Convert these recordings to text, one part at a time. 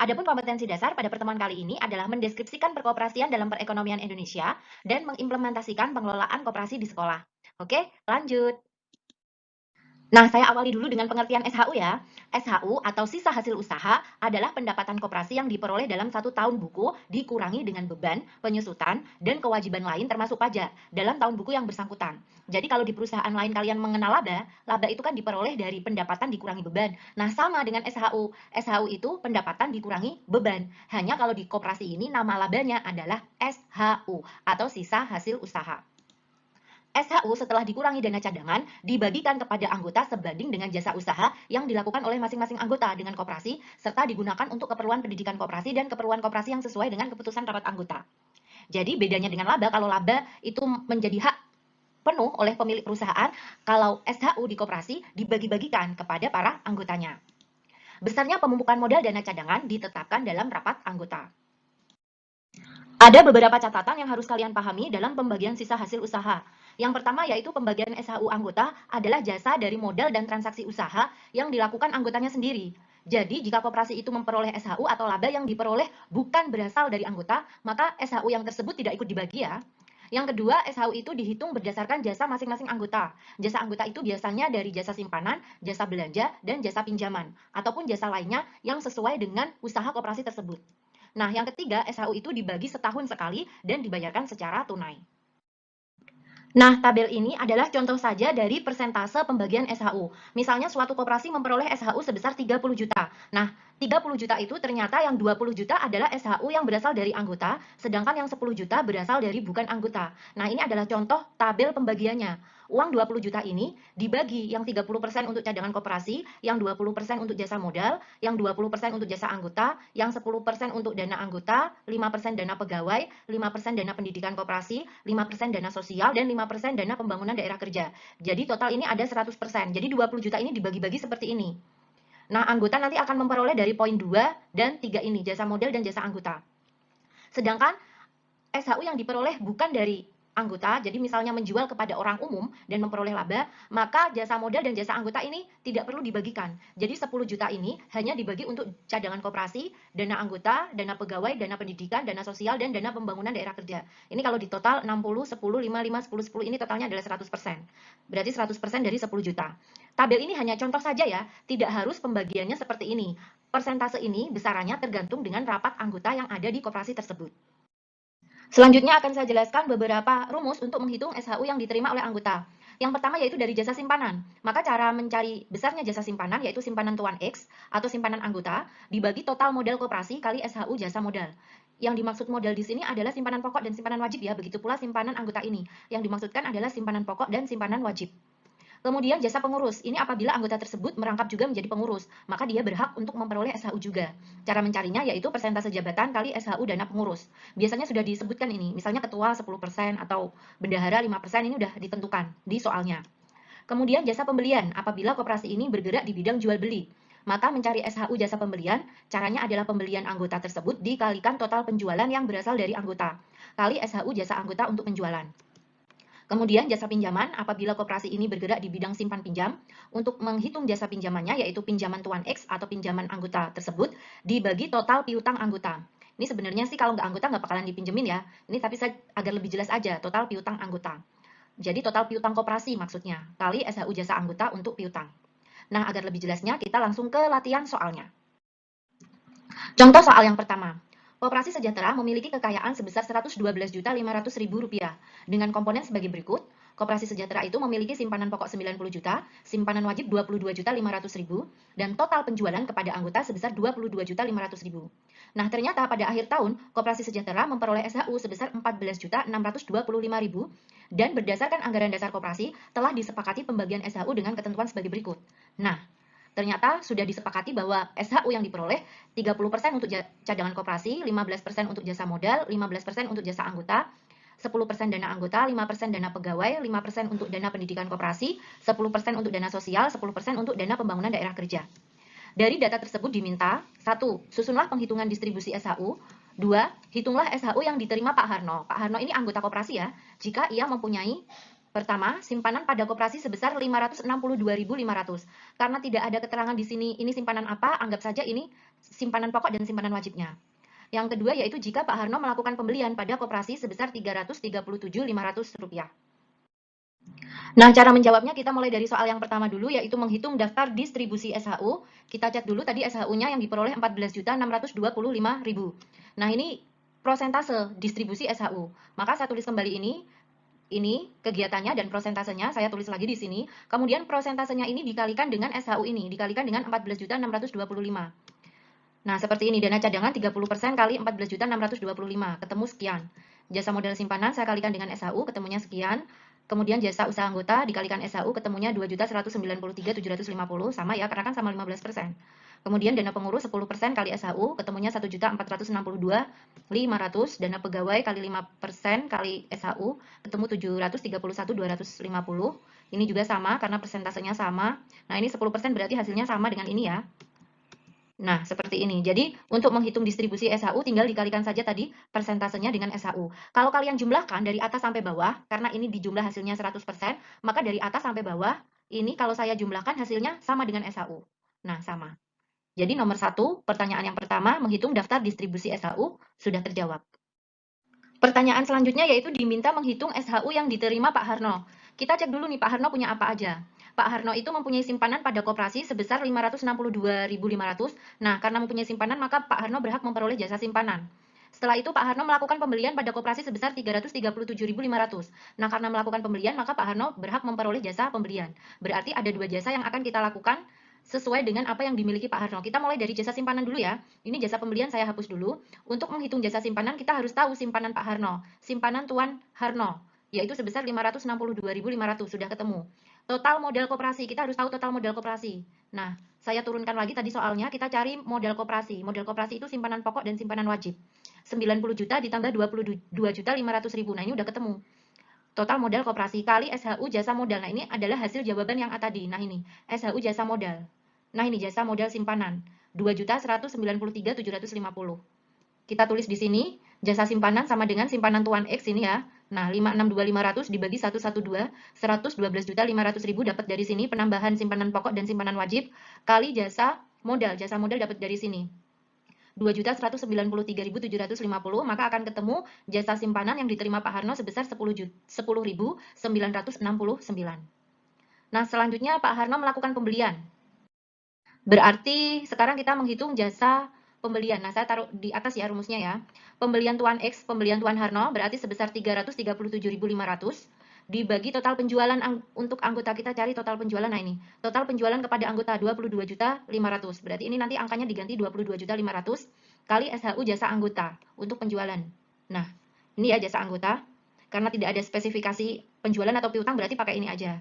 Adapun kompetensi dasar pada pertemuan kali ini adalah mendeskripsikan perkoperasian dalam perekonomian Indonesia dan mengimplementasikan pengelolaan koperasi di sekolah. Oke, lanjut. Nah, saya awali dulu dengan pengertian SHU ya. SHU atau sisa hasil usaha adalah pendapatan koperasi yang diperoleh dalam 1 tahun buku dikurangi dengan beban, penyusutan, dan kewajiban lain termasuk pajak dalam tahun buku yang bersangkutan. Jadi kalau di perusahaan lain kalian mengenal laba, laba itu kan diperoleh dari pendapatan dikurangi beban. Nah, sama dengan SHU. SHU itu pendapatan dikurangi beban. Hanya kalau di koperasi ini nama labanya adalah SHU atau sisa hasil usaha. SHU setelah dikurangi dana cadangan dibagikan kepada anggota sebanding dengan jasa usaha yang dilakukan oleh masing-masing anggota dengan koperasi serta digunakan untuk keperluan pendidikan koperasi dan keperluan koperasi yang sesuai dengan keputusan rapat anggota. Jadi bedanya dengan laba, kalau laba itu menjadi hak penuh oleh pemilik perusahaan, kalau SHU di koperasi dibagi-bagikan kepada para anggotanya. Besarnya pemumpukan modal dana cadangan ditetapkan dalam rapat anggota. Ada beberapa catatan yang harus kalian pahami dalam pembagian sisa hasil usaha. Yang pertama yaitu pembagian SHU anggota adalah jasa dari modal dan transaksi usaha yang dilakukan anggotanya sendiri. Jadi, jika koperasi itu memperoleh SHU atau laba yang diperoleh bukan berasal dari anggota, maka SHU yang tersebut tidak ikut dibagi ya. Yang kedua, SHU itu dihitung berdasarkan jasa masing-masing anggota. Jasa anggota itu biasanya dari jasa simpanan, jasa belanja, dan jasa pinjaman, ataupun jasa lainnya yang sesuai dengan usaha koperasi tersebut. Nah, yang ketiga, SHU itu dibagi setahun sekali dan dibayarkan secara tunai. Nah, tabel ini adalah contoh saja dari persentase pembagian SHU. Misalnya suatu koperasi memperoleh SHU sebesar 30 juta. Nah, 30 juta itu ternyata yang 20 juta adalah SHU yang berasal dari anggota, sedangkan yang 10 juta berasal dari bukan anggota. Nah, ini adalah contoh tabel pembagiannya. Uang 20 juta ini dibagi yang 30% untuk cadangan koperasi, yang 20% untuk jasa modal, yang 20% untuk jasa anggota, yang 10% untuk dana anggota, 5% dana pegawai, 5% dana pendidikan koperasi, 5% dana sosial, dan 5% dana pembangunan daerah kerja. Jadi total ini ada 100%. Jadi 20 juta ini dibagi-bagi seperti ini. Nah, anggota nanti akan memperoleh dari poin 2 dan 3 ini, jasa modal dan jasa anggota. Sedangkan SHU yang diperoleh bukan dari anggota, jadi misalnya menjual kepada orang umum dan memperoleh laba, maka jasa modal dan jasa anggota ini tidak perlu dibagikan. Jadi 10 juta ini hanya dibagi untuk cadangan koperasi, dana anggota, dana pegawai, dana pendidikan, dana sosial, dan dana pembangunan daerah kerja. Ini kalau di total 60, 10, 5, 5, 10, 10 ini totalnya adalah 100%. Berarti 100% dari 10 juta. Tabel ini hanya contoh saja ya, tidak harus pembagiannya seperti ini. Persentase ini besarannya tergantung dengan rapat anggota yang ada di koperasi tersebut. Selanjutnya akan saya jelaskan beberapa rumus untuk menghitung SHU yang diterima oleh anggota. Yang pertama yaitu dari jasa simpanan. Maka cara mencari besarnya jasa simpanan yaitu simpanan tuan X atau simpanan anggota dibagi total modal koperasi kali SHU jasa modal. Yang dimaksud modal di sini adalah simpanan pokok dan simpanan wajib ya, begitu pula simpanan anggota ini. Yang dimaksudkan adalah simpanan pokok dan simpanan wajib. Kemudian jasa pengurus, ini apabila anggota tersebut merangkap juga menjadi pengurus, maka dia berhak untuk memperoleh SHU juga. Cara mencarinya yaitu persentase jabatan kali SHU dana pengurus. Biasanya sudah disebutkan ini, misalnya ketua 10% atau bendahara 5%, ini sudah ditentukan di soalnya. Kemudian jasa pembelian, apabila koperasi ini bergerak di bidang jual beli. Maka mencari SHU jasa pembelian, caranya adalah pembelian anggota tersebut dikalikan total penjualan yang berasal dari anggota, kali SHU jasa anggota untuk penjualan. Kemudian jasa pinjaman, apabila koperasi ini bergerak di bidang simpan pinjam, untuk menghitung jasa pinjamannya yaitu pinjaman tuan X atau pinjaman anggota tersebut, dibagi total piutang anggota. Ini sebenarnya sih kalau nggak anggota nggak bakalan dipinjemin ya. Ini tapi saya agar lebih jelas aja, total piutang anggota. Jadi total piutang koperasi maksudnya, kali SHU jasa anggota untuk piutang. Nah, agar lebih jelasnya kita langsung ke latihan soalnya. Contoh soal yang pertama. Koperasi Sejahtera memiliki kekayaan sebesar Rp112.500.000 dengan komponen sebagai berikut. Koperasi Sejahtera itu memiliki simpanan pokok 90 juta, simpanan wajib 22.500.000, dan total penjualan kepada anggota sebesar 22.500.000. Nah, ternyata pada akhir tahun, Koperasi Sejahtera memperoleh SHU sebesar 14.625.000 dan berdasarkan anggaran dasar koperasi telah disepakati pembagian SHU dengan ketentuan sebagai berikut. Nah, ternyata sudah disepakati bahwa SHU yang diperoleh 30% untuk cadangan koperasi, 15% untuk jasa modal, 15% untuk jasa anggota, 10% dana anggota, 5% dana pegawai, 5% untuk dana pendidikan koperasi, 10% untuk dana sosial, 10% untuk dana pembangunan daerah kerja. Dari data tersebut diminta, 1. Susunlah penghitungan distribusi SHU. 2. Hitunglah SHU yang diterima Pak Harno. Pak Harno ini anggota koperasi ya, jika ia mempunyai pertama, simpanan pada koperasi sebesar 562.500. Karena tidak ada keterangan di sini ini simpanan apa, anggap saja ini simpanan pokok dan simpanan wajibnya. Yang kedua yaitu jika Pak Harno melakukan pembelian pada koperasi sebesar Rp337.500. Nah, cara menjawabnya kita mulai dari soal yang pertama dulu, yaitu menghitung daftar distribusi SHU. Kita cek dulu tadi SHU-nya yang diperoleh 14.625.000. Nah, ini prosentase distribusi SHU. Maka saya tulis kembali ini kegiatannya dan prosentasenya saya tulis lagi di sini. Kemudian prosentasenya ini dikalikan dengan SHU ini, dikalikan dengan 14.625. Nah, seperti ini, dana cadangan 30% kali 14.625, ketemu sekian. Jasa modal simpanan saya kalikan dengan SHU, ketemunya sekian. Kemudian jasa usaha anggota dikalikan SHU, ketemunya 2.193.750, sama ya, karena kan sama 15%. Kemudian dana pengurus 10% kali SHU, ketemunya 1.462.500. Dana pegawai kali 5% kali SHU, ketemu 731.250. Ini juga sama, karena persentasenya sama. Nah, ini 10% berarti hasilnya sama dengan ini ya. Nah, seperti ini. Jadi, untuk menghitung distribusi SHU, tinggal dikalikan saja tadi persentasenya dengan SHU. Kalau kalian jumlahkan dari atas sampai bawah, karena ini dijumlah hasilnya 100%, maka dari atas sampai bawah, ini kalau saya jumlahkan hasilnya sama dengan SHU. Nah, sama. Jadi, nomor 1, pertanyaan yang pertama, menghitung daftar distribusi SHU, sudah terjawab. Pertanyaan selanjutnya yaitu diminta menghitung SHU yang diterima Pak Harno. Kita cek dulu nih, Pak Harno punya apa aja. Pak Harno itu mempunyai simpanan pada koperasi sebesar 562.500. Nah, karena mempunyai simpanan, maka Pak Harno berhak memperoleh jasa simpanan. Setelah itu, Pak Harno melakukan pembelian pada koperasi sebesar 337.500. Nah, karena melakukan pembelian, maka Pak Harno berhak memperoleh jasa pembelian. Berarti ada dua jasa yang akan kita lakukan sesuai dengan apa yang dimiliki Pak Harno. Kita mulai dari jasa simpanan dulu ya. Ini jasa pembelian saya hapus dulu. Untuk menghitung jasa simpanan, kita harus tahu simpanan Pak Harno. Simpanan Tuan Harno, yaitu sebesar 562.500. Sudah ketemu. Total modal koperasi, kita harus tahu total modal koperasi. Nah, saya turunkan lagi tadi soalnya, kita cari modal koperasi. Modal koperasi itu simpanan pokok dan simpanan wajib. 90 juta ditambah 22.500.000. Nah, ini udah ketemu. Total modal koperasi kali SHU jasa modal. Nah, ini adalah hasil jawaban yang A tadi. Nah, ini SHU jasa modal. Nah, ini jasa modal simpanan. 2.193.750. Kita tulis di sini, jasa simpanan sama dengan simpanan Tuan X ini ya. Nah, 562.500 dibagi 112, 112.500.000 dapat dari sini penambahan simpanan pokok dan simpanan wajib kali jasa modal. Jasa modal dapat dari sini. 2.193.750, maka akan ketemu jasa simpanan yang diterima Pak Harno sebesar 10.969. Nah, selanjutnya Pak Harno melakukan pembelian. Berarti sekarang kita menghitung jasa pembelian. Nah, saya taruh di atas ya rumusnya ya. Pembelian Tuan X, pembelian Tuan Harno berarti sebesar 337.500 dibagi total penjualan untuk anggota. Kita cari total penjualan. Nah, ini total penjualan kepada anggota 22.500. Berarti ini nanti angkanya diganti 22.500 kali SHU jasa anggota untuk penjualan. Nah, ini ya jasa anggota. Karena tidak ada spesifikasi penjualan atau piutang, berarti pakai ini aja.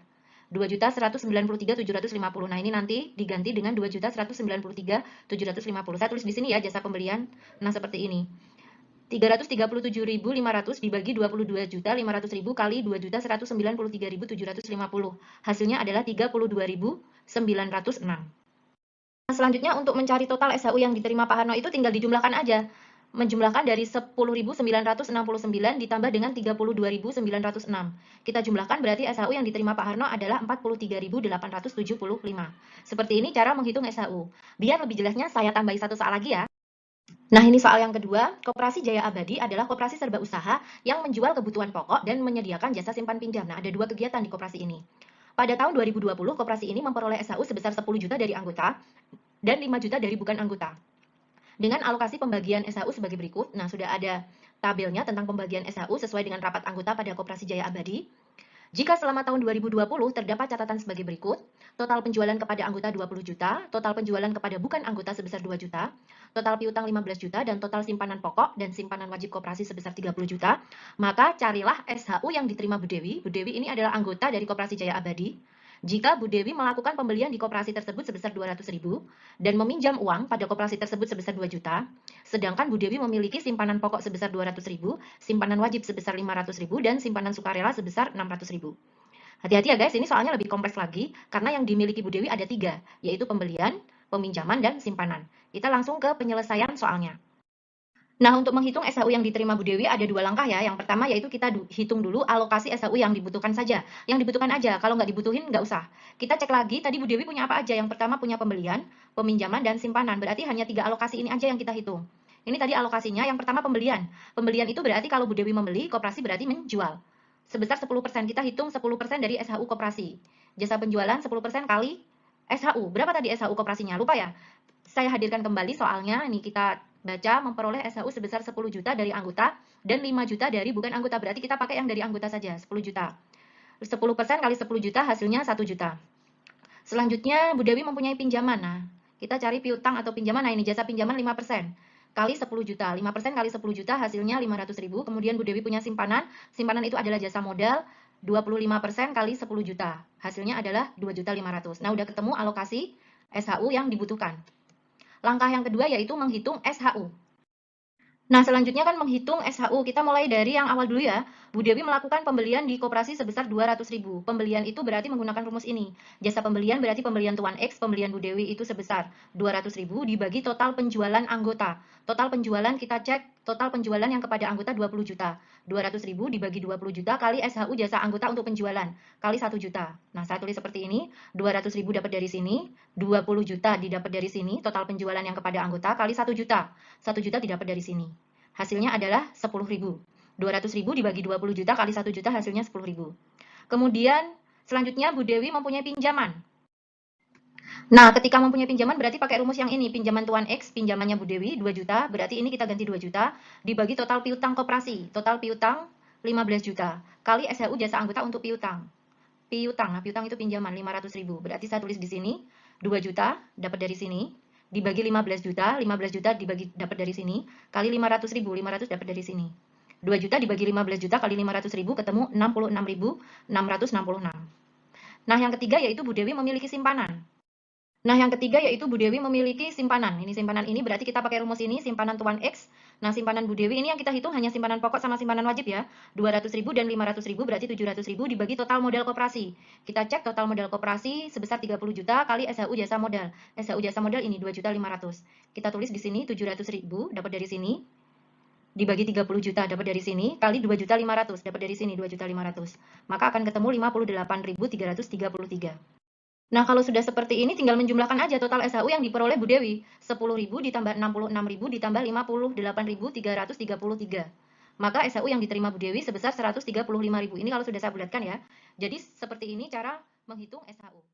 2.193.750. Nah, ini nanti diganti dengan 2.193.750. Saya tulis di sini ya jasa pembelian. Nah, seperti ini. 337.500 dibagi 22.500.000 kali 2.193.750. Hasilnya adalah 32.906. Nah, selanjutnya untuk mencari total SHU yang diterima Pak Harno itu tinggal dijumlahkan aja. Menjumlahkan dari 10.969 ditambah dengan 32.906. Kita jumlahkan berarti SHU yang diterima Pak Harno adalah 43.875. Seperti ini cara menghitung SHU. Biar lebih jelasnya saya tambahi satu soal lagi ya. Nah, ini soal yang kedua. Koperasi Jaya Abadi adalah koperasi serba usaha yang menjual kebutuhan pokok dan menyediakan jasa simpan pinjam. Nah, ada dua kegiatan di koperasi ini. Pada tahun 2020, koperasi ini memperoleh SHU sebesar 10 juta dari anggota dan 5 juta dari bukan anggota. Dengan alokasi pembagian SHU sebagai berikut. Nah, sudah ada tabelnya tentang pembagian SHU sesuai dengan rapat anggota pada Koperasi Jaya Abadi. Jika selama tahun 2020 terdapat catatan sebagai berikut, total penjualan kepada anggota 20 juta, total penjualan kepada bukan anggota sebesar 2 juta, total piutang 15 juta, dan total simpanan pokok dan simpanan wajib koperasi sebesar 30 juta, maka carilah SHU yang diterima Bu Dewi. Bu Dewi ini adalah anggota dari Koperasi Jaya Abadi. Jika Bu Dewi melakukan pembelian di koperasi tersebut sebesar 200.000 dan meminjam uang pada koperasi tersebut sebesar 2 juta, sedangkan Bu Dewi memiliki simpanan pokok sebesar 200.000, simpanan wajib sebesar 500.000, dan simpanan sukarela sebesar 600.000. Hati-hati ya guys, ini soalnya lebih kompleks lagi karena yang dimiliki Bu Dewi ada 3, yaitu pembelian, peminjaman, dan simpanan. Kita langsung ke penyelesaian soalnya. Nah, untuk menghitung SHU yang diterima Bu Dewi ada 2 langkah ya. Yang pertama yaitu kita hitung dulu alokasi SHU yang dibutuhkan saja. Yang dibutuhkan aja, kalau nggak dibutuhin nggak usah. Kita cek lagi, tadi Bu Dewi punya apa aja. Yang pertama punya pembelian, peminjaman, dan simpanan. Berarti hanya 3 alokasi ini aja yang kita hitung. Ini tadi alokasinya, yang pertama pembelian. Pembelian itu berarti kalau Bu Dewi membeli, koperasi berarti menjual. Sebesar 10%, kita hitung 10% dari SHU koperasi. Jasa penjualan 10% kali SHU. Berapa tadi SHU koperasinya? Lupa ya? Saya hadirkan kembali soalnya, ini kita baca memperoleh SHU sebesar 10 juta dari anggota dan 5 juta dari bukan anggota. Berarti kita pakai yang dari anggota saja, 10 juta. 10% kali 10 juta hasilnya 1 juta. Selanjutnya Bu Dewi mempunyai pinjaman. Nah, kita cari piutang atau pinjaman. Nah, ini jasa pinjaman 5% kali 10 juta. 5% kali 10 juta hasilnya 500.000. Kemudian Bu Dewi punya simpanan. Simpanan itu adalah jasa modal 25% kali 10 juta. Hasilnya adalah 2.500.000. Nah, udah ketemu alokasi SHU yang dibutuhkan. Langkah yang kedua yaitu menghitung SHU. Nah, selanjutnya kan menghitung SHU. Kita mulai dari yang awal dulu ya. Bu Dewi melakukan pembelian di koperasi sebesar 200.000. Pembelian itu berarti menggunakan rumus ini. Jasa pembelian berarti pembelian Tuan X, pembelian Bu Dewi itu sebesar 200.000 dibagi total penjualan anggota. Total penjualan kita cek, total penjualan yang kepada anggota 20 juta. 200.000 dibagi 20 juta kali SHU jasa anggota untuk penjualan, kali 1 juta. Nah, saya tulis seperti ini, 200.000 dapat dari sini, 20 juta didapat dari sini, total penjualan yang kepada anggota kali 1 juta. 1 juta didapat dari sini. Hasilnya adalah 10.000. 200.000 dibagi 20 juta kali 1 juta hasilnya 10.000. Kemudian selanjutnya Bu Dewi mempunyai pinjaman. Nah, ketika mempunyai pinjaman berarti pakai rumus yang ini. Pinjaman Tuan X, pinjamannya Bu Dewi 2 juta, berarti ini kita ganti 2 juta, dibagi total piutang koperasi. Total piutang 15 juta, kali SHU jasa anggota untuk piutang. Piutang, nah piutang itu pinjaman 500.000. Berarti saya tulis di sini 2 juta dapat dari sini, dibagi 15 juta, 15 juta dibagi dapat dari sini, kali 500.000, 500 dapat dari sini. 2 juta dibagi 15 juta kali 500.000 ketemu 66.666. Nah, yang ketiga yaitu Bu Dewi memiliki simpanan. Nah, yang ketiga yaitu Bu Dewi memiliki simpanan. Ini simpanan ini berarti kita pakai rumus ini, simpanan Tuan X. Nah, simpanan Bu Dewi ini yang kita hitung hanya simpanan pokok sama simpanan wajib ya. 200.000 dan 500.000 berarti 700.000 dibagi total modal koperasi. Kita cek total modal koperasi sebesar 30 juta kali SHU jasa modal. SHU jasa modal ini 2.500.000. Kita tulis di sini 700.000 dapat dari sini. Dibagi 30 juta dapat dari sini, kali 2.500.000 dapat dari sini 2.500.000. Maka akan ketemu 58.333. Nah, kalau sudah seperti ini tinggal menjumlahkan aja total SHU yang diperoleh Bu Dewi. 10.000 ditambah 66.000 ditambah 58.333. Maka SHU yang diterima Bu Dewi sebesar 135.000. Ini kalau sudah saya bulatkan ya. Jadi seperti ini cara menghitung SHU.